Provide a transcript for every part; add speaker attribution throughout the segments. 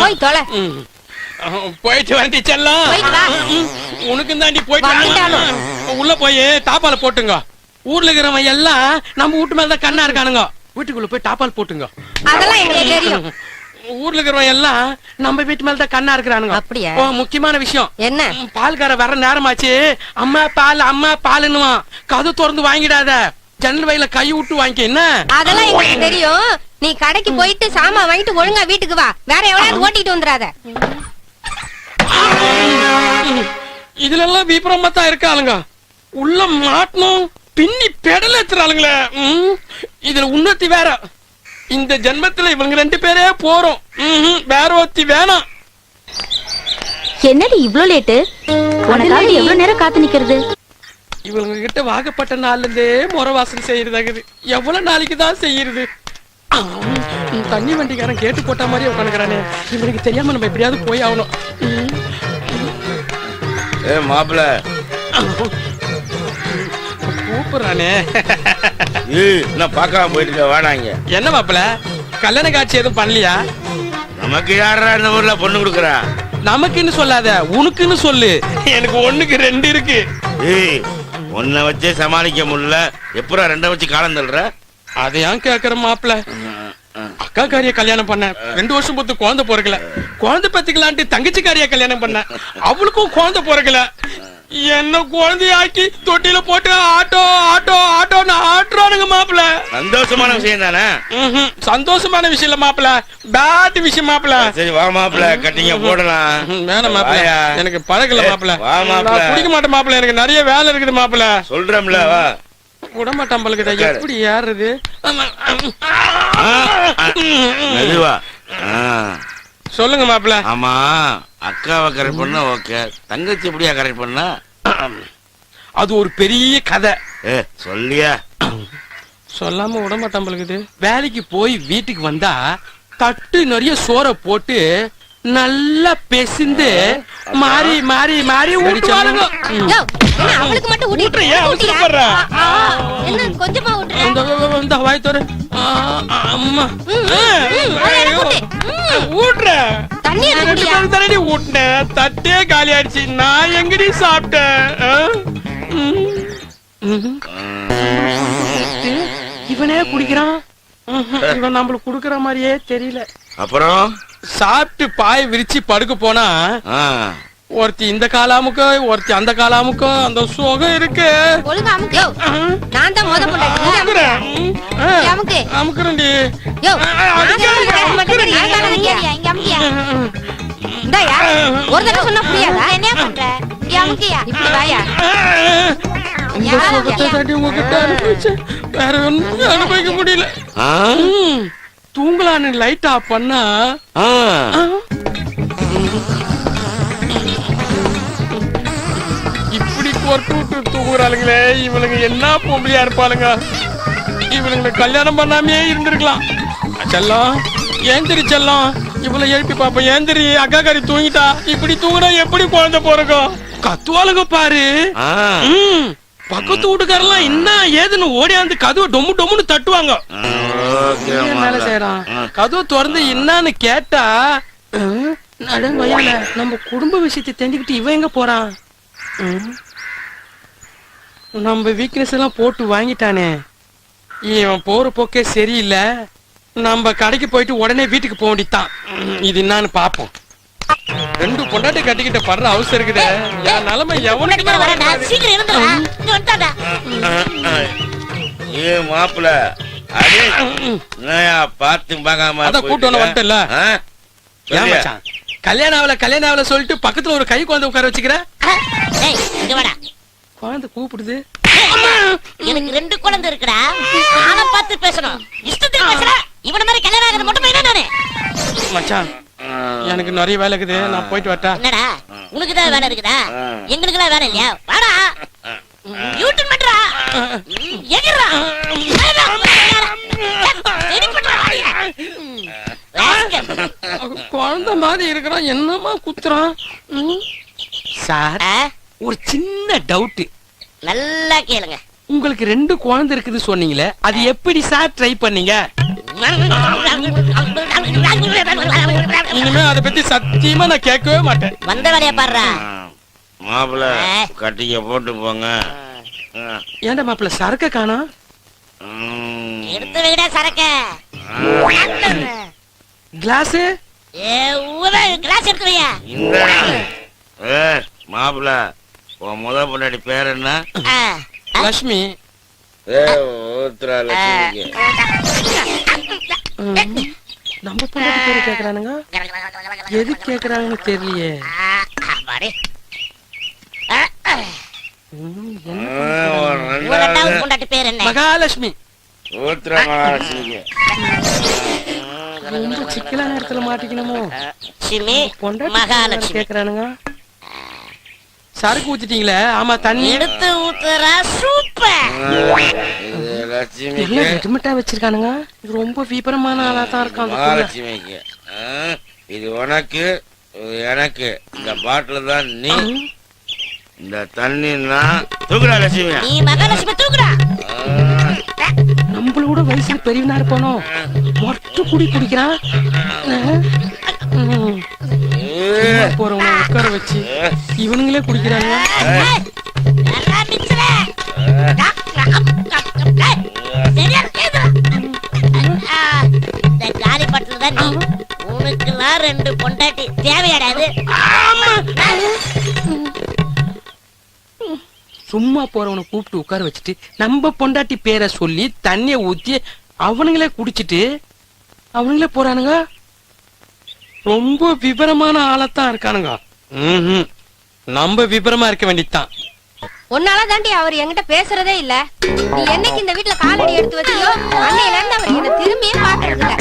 Speaker 1: போய் தொலை.
Speaker 2: போயிட்டு வந்து செல்லம். உனக்கு தாண்டி போயிட்டு உள்ள போய் தாப்பால போட்டுங்க. ஊர்ல இருக்கிறவன் எல்லாம் நம்ம வீட்டு மேலதான் கண்ணா இருக்கானுங்க. வீட்டுக்குள்ள போய் தாப்பால் போட்டுங்க.
Speaker 1: அதெல்லாம் எங்களுக்கு தெரியும்.
Speaker 2: ஊர்ல இருக்கிறவன் எல்லாம் நம்ம வீட்டு மேலதான் கண்ணா இருக்கிறானுங்க.
Speaker 1: அப்படியா?
Speaker 2: முக்கியமான விஷயம்
Speaker 1: என்ன?
Speaker 2: பால்கார வர நேரமாச்சு. அம்மா பால் அம்மா பாலுன்னுவான். கதை திறந்து வாங்கிடாத, ஜன்னல் வயல கை விட்டு வாங்கிக்க. என்ன? அதெல்லாம்
Speaker 1: எங்களுக்கு தெரியும். நீ கடைக்கு போயிட்டு சாமான் வாங்கிட்டு ஒழுங்கா வீட்டுக்கு வா. வேற எவ்வளவு ஓட்டிட்டு வந்துடாத.
Speaker 2: இதுல எல்லாம் விபரமா தான் இருக்காளுங்க. உள்ள மாட்டணும் பின்னி பெடல் ஏத்துறாளுங்களே. இதுல உன்னத்தி வேற. இந்த ஜென்மத்துல இவங்க 2 பேரே போறோம். வேற ஒத்தி வேணாம்.
Speaker 3: என்னடி இவ்ளோ லேட்டு? உனக்காக எவ்வளவு நேரம் காத்து நிக்கிறது?
Speaker 2: இவங்க கிட்ட வாக்கப்பட்ட நாள்ல இருந்தே முறை வாசல் செய்யறதாகுது. எவ்வளவு நாளைக்கு தான் செய்யறது? தண்ணி வண்டிக்காரன் கேட்டு போட்ட மாதிரி உட்காந்துக்கிறானே. இவனுக்கு தெரியாம நம்ம எப்படியாவது போய் ஆகணும்.
Speaker 4: மாப்பிள்ள
Speaker 2: கூப்பிடுறானே.
Speaker 4: நான் பார்க்காம போயிட்டு வேணாங்க.
Speaker 2: என்ன மாப்பிள்ள, கல்யாண காட்சி எதுவும் பண்ணலையா?
Speaker 4: நமக்கு யாரா இந்த ஊர்ல பொண்ணு கொடுக்குறா?
Speaker 2: நமக்குன்னு சொல்லாத, உனக்குன்னு சொல்லு. எனக்கு 1க்கு 2 இருக்கு.
Speaker 4: ஒன்ன வச்சே சமாளிக்க முடியல, எப்படா 2 வச்சு காலம் தள்ளுற?
Speaker 2: அதையான் கேக்குற மாப்பிள்ள. அக்கா காரிய கல்யாணம் பண்ண 2 வருஷம் பொறுத்து குழந்தை பிறக்கல. குழந்தை பத்திக்கலான்ட்டு தங்கச்சி காரிய கல்யாணம் பண்ண, அவளுக்கும் குழந்தை பிறக்கல. என்ன குழந்தையாக்கி தொட்டில போட்டு ஆட்டோ ஆட்டோ ஆட்டோன்னு ஆட்டுறானுங்க மாப்பிள்ள.
Speaker 4: சந்தோஷமான விஷயம் தானே?
Speaker 2: சந்தோஷமான விஷயம் இல்ல மாப்பிள்ள, பேட் விஷயம் மாப்பிள்ள.
Speaker 4: சரி வா மாப்பிள்ள, கட்டிங்க போடலாம்.
Speaker 2: வேணாம் மாப்பிள்ள, எனக்கு பழகல மாப்பிள்ள. குடிக்க மாட்டேன் மாப்பிள்ள, எனக்கு நிறைய வேலை இருக்குது மாப்பிள்ள.
Speaker 4: சொல்றேன்ல வா.
Speaker 2: விடமாட்டான் பழகுதா. எப்படி ஏறுறது? சொல்லுங்க மாப்பிள்ள.
Speaker 4: ஆமா, அக்காவை கரெக்ட் பண்ண ஓகே, தங்கச்சி எப்படியா கரெக்ட் பண்ண?
Speaker 2: அது ஒரு பெரிய கதை.
Speaker 4: சொல்லியா?
Speaker 2: சொல்லாம விடமாட்டான் பழகுது. வேலைக்கு போய் வீட்டுக்கு வந்தா தட்டு நிறைய சோறை போட்டு நல்லா பெசிந்து மாறி மாறி மாறி ஊட்டுவாளுங்க.
Speaker 1: அவளுக்கு மட்டும் ஊட்டிட்டு
Speaker 2: அவசரப்படுற.
Speaker 1: என்ன கொஞ்சமா ஊட்டுற?
Speaker 2: இந்த வாய் தோற. அம்மா ஊட்டுற
Speaker 1: தண்ணி
Speaker 2: தண்ணி ஊட்டினேன். தட்டே காலி ஆயிடுச்சு. நான் எங்கடி சாப்பிட்டேன்? இவனே குடிக்கிறான். இவன் நம்மளுக்கு குடுக்கற மாதிரியே தெரியல.
Speaker 4: அப்புறம்
Speaker 2: சாப்பிட்டு பாய விரிச்சு படுக்க போனா ஒருத்தி இந்த காலாமுக்கு ஒருத்தி அந்த காலாமுக்கு அந்த சுகம் இருக்கு.
Speaker 1: ஒழுங்கா அமுக்கு. நான் தான் மொத போறேன். அமுக்கு
Speaker 2: அமுக்குறேன்டி.
Speaker 1: யோ இந்தாயா, ஒரு தடவை சொன்னா புரியாதா? என்ன பண்ற? அமுக்கியா இப்படி வாயா.
Speaker 2: இந்த சுகத்தை தட்டி உங்ககிட்ட அனுப்பிச்சு வேற ஒன்னும் அனுபவிக்க முடியல. தூங்கலான்னு லைட் ஆஃப் பண்ணா இப்படி கொட்டு விட்டு தூங்குறாளுங்களே. இவனுங்க என்ன பொம்பளையா இருப்பாளுங்க. இவனுங்களை கல்யாணம் பண்ணாமே இருந்திருக்கலாம். செல்லம் ஏந்திரி, செல்லம் இவளை எழுப்பி பாப்ப. ஏந்திரி, அக்கா காரி தூங்கிட்டா. இப்படி தூங்குனா எப்படி குழந்தை பிறக்கும்? கத்துவாளுங்க பாரு. பக்கத்து வீட்டுக்காரெல்லாம் என்ன ஏதுன்னு ஓடியாந்து கதவை டொம்மு டொம்முன்னு தட்டுவாங்க. வேலை செய்யறான். கதவை திறந்து என்னன்னு கேட்டா நம்ம குடும்ப விஷயத்தை தெரிஞ்சுக்கிட்டு இவன் எங்க போறான்? நம்ம வீக்னஸ் எல்லாம் போட்டு வாங்கிட்டானே. இவன் போற போக்கே சரியில்லை. நம்ம கடைக்கு போயிட்டு உடனே வீட்டுக்கு போக வேண்டியதான். இது என்னன்னு பாப்போம். 2 பொண்டாட்டி கட்டிக்கிட்ட படுற அவசரம் இருக்குது. என் நிலைமை எவனுக்கு
Speaker 4: மாப்பிள்ள பாத்து பாக்காம
Speaker 2: கூட்டம் வந்துட்டல. கல்யாணம் ஆவல சொல்லிட்டு பக்கத்துல ஒரு கை குழந்தை உட்கார வச்சுக்கிற. குழந்தை கூப்பிடுது.
Speaker 5: எனக்கு 2 குழந்தை இருக்குடா. நானே பார்த்து பேசணும். இஷ்டத்துக்கு பேசற. இவன மாதிரி கல்யாணம் ஆகுது மட்டும் என்ன நானே?
Speaker 2: மச்சான் எனக்கு நிறைய வேலை இருக்குது. நான் போயிட்டு வரட்டா?
Speaker 5: என்னடா உனக்கு தான் வேலை இருக்குதா? எங்களுக்குலாம் வேலை இல்லையா? வாடா. யூட்டன் பண்றா. எங்கடா?
Speaker 2: குழந்தை மாதிரி இருக்கிறான். என்னமா குத்துறான்? சார் ஒரு சின்ன டவுட்.
Speaker 5: நல்லா கேளுங்க.
Speaker 2: உங்களுக்கு 2 குழந்தை இருக்குது சொன்னீங்களே, அது எப்படி சார் ட்ரை பண்ணீங்க? இனிமே அதை பத்தி சத்தியமா நான் கேட்கவே மாட்டேன்.
Speaker 5: வந்த வேலையை பாடுறா.
Speaker 4: மாப்பிள்ள கட்டிக்க போட்டு போங்க.
Speaker 2: ஏன்டா மாப்பிள்ள சரக்க காணோம்?
Speaker 5: எடுத்து வைடா சரக்க.
Speaker 2: கிளாஸ்
Speaker 5: கிளாஸ் எடுத்து வையா.
Speaker 4: மாப்பிள்ள உன் முத பொண்டாடி பேர் என்ன?
Speaker 2: லட்சுமி.
Speaker 4: ஊத்துறா லட்சுமிக்கு.
Speaker 2: நம்ம பொண்டாட்டி பேரு கேக்குறானுங்க, எது கேக்குறாங்கன்னு தெரியலையே.
Speaker 5: பொண்டாட்டி பேர் என்ன?
Speaker 2: மகாலட்சுமி.
Speaker 4: ஊத்துறா மகாலட்சுமிக்கு.
Speaker 2: ரொம்ப சிக்கலான இடத்துல மாட்டிக்கணுமோ?
Speaker 5: பொண்டாட்டி
Speaker 2: மகாலட்சுமி கேக்குறானுங்க. சரக்கு ஊத்திட்டீங்களே? ஆமா, தண்ணி
Speaker 5: எடுத்து ஊத்துறா. சூப்பர்.
Speaker 4: லட்சுமிக்கு
Speaker 2: ரெடிமேட்டா வச்சிருக்கானுங்க. இது ரொம்ப விபரமான ஆளா தான் இருக்கான்.
Speaker 4: மகாலட்சுமிக்கு இது உனக்கு, இது எனக்கு. இந்த பாட்டில் தான் நீ, இந்த தண்ணின்னா தூக்குடா லட்சுமி.
Speaker 5: நீ மகாலட்சுமி தூக்குடா.
Speaker 2: நம்மளோட வயசுல பெரியவனா இருப்பானோ, மொட்டை குடி குடிக்கிறான். போறவன உட்கார வச்சு இவனுங்களே குடிக்கிறாங்க.
Speaker 5: இந்த காலி பட்டுல தான் நீ. உனக்குலாம் 2 பொண்டாட்டி தேவையாடாது.
Speaker 2: சும்மா போறவனை கூப்பிட்டு உட்கார வச்சுட்டு நம்ம பொண்டாட்டி பேரை சொல்லி தண்ணிய ஊத்தி அவனுங்களே குடிச்சிட்டு அவனுங்களே போறானுங்க. ரொம்ப விபரமான ஆளத்தான் இருக்கானுங்க. நம்ம விபரமா இருக்க வேண்டியதுதான்.
Speaker 1: உன்னால தாண்டி அவர் என்கிட்ட பேசுறதே இல்ல. நீ என்னைக்கு இந்த வீட்டுல காலடி எடுத்து வச்சியோ அன்னையில இருந்து அவர் என்ன திரும்பியே பாக்குறது இல்ல.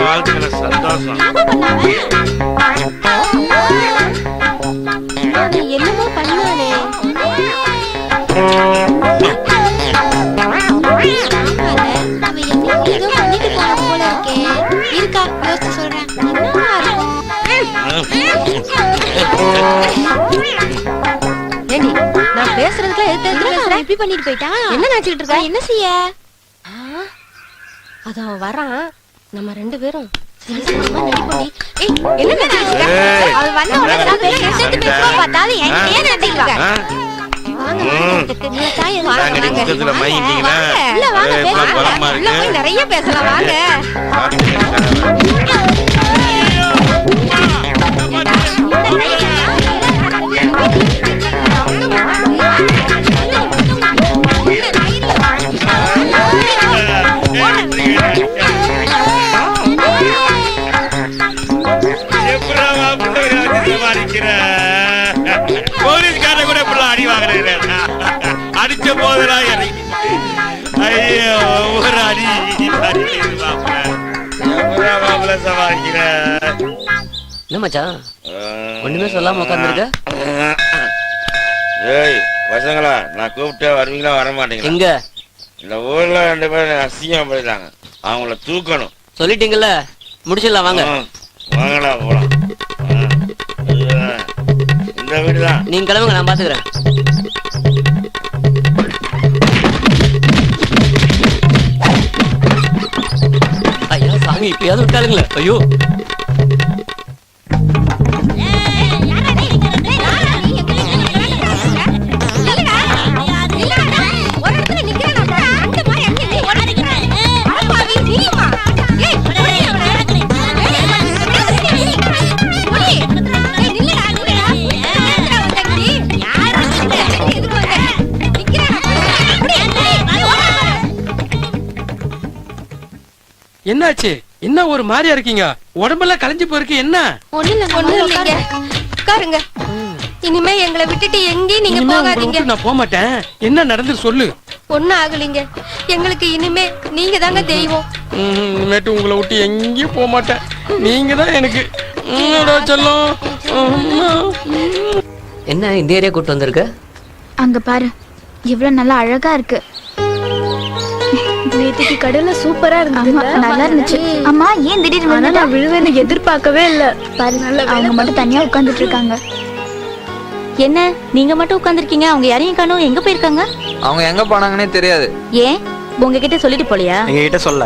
Speaker 4: வாழ்க்கையில சந்தோஷம்.
Speaker 3: என்னமோ பண்ணானே. ஏதோ பண்ணிட்டு போன போல இருக்கே. இருக்கா யோசிச்சு சொல்றேன்.
Speaker 1: ஏண்டி நான் பேசுறதுக்குள்ள எடுத்து பேசுறேன்.
Speaker 3: இப்படி பண்ணிட்டு போயிட்டான்.
Speaker 1: என்ன நினைச்சிட்டு இருக்க?
Speaker 3: என்ன செய்ய?
Speaker 1: அது அவன் வரான். நம்ம 2 பேரும் நிறைய பேசலாம். வாங்க.
Speaker 4: போலீஸ்கார கூட அடி வாங்குறேன். அடிச்ச போதெல்லாம் ஐயோ ஒரு அடி சமாளிக்கிற.
Speaker 6: என்ன மச்சான் ஒண்ணுமே சொல்லாம உட்கார்ந்துருக்க?
Speaker 4: ஏய் பசங்களா, நான் கூப்பிட்டா வருவீங்களா வர மாட்டீங்களா?
Speaker 6: எங்க
Speaker 4: இந்த ஊர்ல 2 பேர் அசிங்கமா போயிட்டாங்க. அவங்கள தூக்கணும்.
Speaker 6: சொல்லிட்டீங்கல்ல, முடிச்சிடலாம் வாங்க.
Speaker 4: வாங்கடா போலாம். இந்த வீடுதான்.
Speaker 6: நீங்க கிளம்புங்க, நான் பாத்துக்கிறேன். ஐயா சாமி, இப்பயாவது விட்டாளுங்களே. ஐயோ
Speaker 2: என்னாச்சு? என்ன ஒரு மாதிரியா இருக்கீங்க? உடம்பெல்லாம் கலைஞ்சு போயிருக்கு. என்ன?
Speaker 1: ஒண்ணு இல்லைங்க. உட்காருங்க. இனிமே எங்களை விட்டுட்டு எங்கேயும் நீங்க போகாதீங்க.
Speaker 2: நான் போக மாட்டேன். என்ன நடந்து சொல்லு.
Speaker 1: ஒண்ணும் ஆகலீங்க. எங்களுக்கு இனிமே நீங்க தாங்க தெய்வம்.
Speaker 2: இனிமேட்டு உங்களை விட்டு எங்கேயும் போக மாட்டேன். நீங்க தான் எனக்கு செல்லம்.
Speaker 6: என்ன இந்த ஏரியா கூட்டு வந்திருக்க?
Speaker 3: அங்க பாரு, இவ்வளவு நல்லா அழகா இருக்கு. நேத்துக்கு கடல்ல சூப்பரா இருந்தது.
Speaker 7: நல்லா இருந்துச்சு. அம்மா ஏன் திடீர்னு
Speaker 3: ஆனா நான் விழுவேன்னு எதிர்பார்க்கவே இல்ல.
Speaker 7: அவங்க மட்டும் தனியா உட்கார்ந்துட்டு இருக்காங்க.
Speaker 5: என்ன நீங்க மட்டும் உட்கார்ந்திருக்கீங்க? அவங்க யாரையும் காணோம், எங்க போயிருக்காங்க?
Speaker 8: அவங்க எங்க போனாங்கன்னே தெரியாது.
Speaker 5: ஏன் உங்ககிட்ட சொல்லிட்டு போலியா?
Speaker 9: எங்ககிட்ட சொல்ல.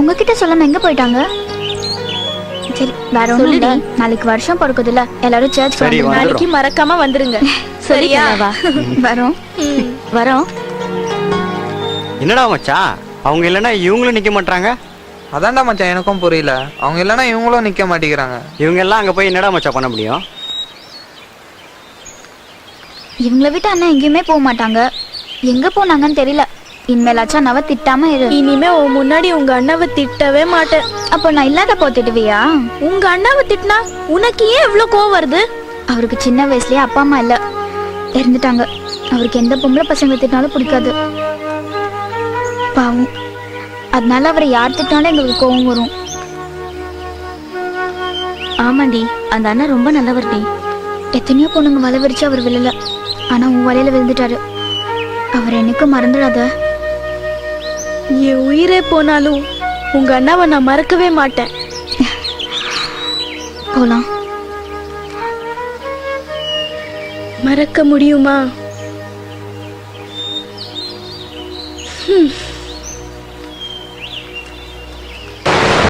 Speaker 7: உங்ககிட்ட சொல்லாம எங்க போயிட்டாங்க? சரி வேற ஒண்ணும் இல்ல. நாளைக்கு வருஷம் பிறக்குதுல்ல, எல்லாரும் சர்ச்
Speaker 9: சரி,
Speaker 7: வந்து
Speaker 3: நாளைக்கு மறக்காம வந்துருங்க.
Speaker 5: சரியா? வா
Speaker 7: வரோம்.
Speaker 5: வரோம்.
Speaker 9: என்னடா மச்சான், அவங்க இல்லைன்னா இவங்களும் நிக்க மாட்டாங்க.
Speaker 8: அதான்டா மச்சான் எனக்கும் புரியல. அவங்க இல்லைன்னா இவங்களும் நிக்க மாட்டேங்கிறாங்க.
Speaker 9: இவங்க எல்லாம் அங்க போய் என்னடா மச்சான் பண்ண முடியும்?
Speaker 7: இவங்கள விட்டு அண்ணா எங்கேயுமே போக மாட்டாங்க. எங்க போனாங்கன்னு தெரியல. இனிமேலாச்சும் அண்ணாவை திட்டாம இரு.
Speaker 3: இனிமே உன் முன்னாடி உங்க அண்ணாவை திட்டவே மாட்டேன்.
Speaker 7: அப்போ நான் இல்லாத போத்திடுவியா?
Speaker 3: உங்க அண்ணாவை திட்டினா உனக்கு ஏன் இவ்வளவு கோவம் வருது?
Speaker 7: அவருக்கு சின்ன வயசுலயே அப்பா அம்மா இல்ல, இறந்துட்டாங்க. அவருக்கு எந்த பொம்பளை பசங்க திட்டினாலும் பிடிக்காது. பாவம். அதனால அவரை யார் திட்டினாலும் எங்களுக்கு கோவம் வரும்.
Speaker 5: ஆமாண்டி, அந்த அண்ணா ரொம்ப நல்லவர்டி.
Speaker 7: எத்தனையோ பொண்ணுங்க வலை விரிச்சு அவர் விழல, ஆனா உன் வலையில விழுந்துட்டாரு. அவர் என்னைக்கும் மறந்துடாத.
Speaker 3: என் உயிரே போனாலும் உங்க அண்ணாவை நான் மறக்கவே மாட்டேன்.
Speaker 7: போலாம்.
Speaker 3: மறக்க முடியுமா?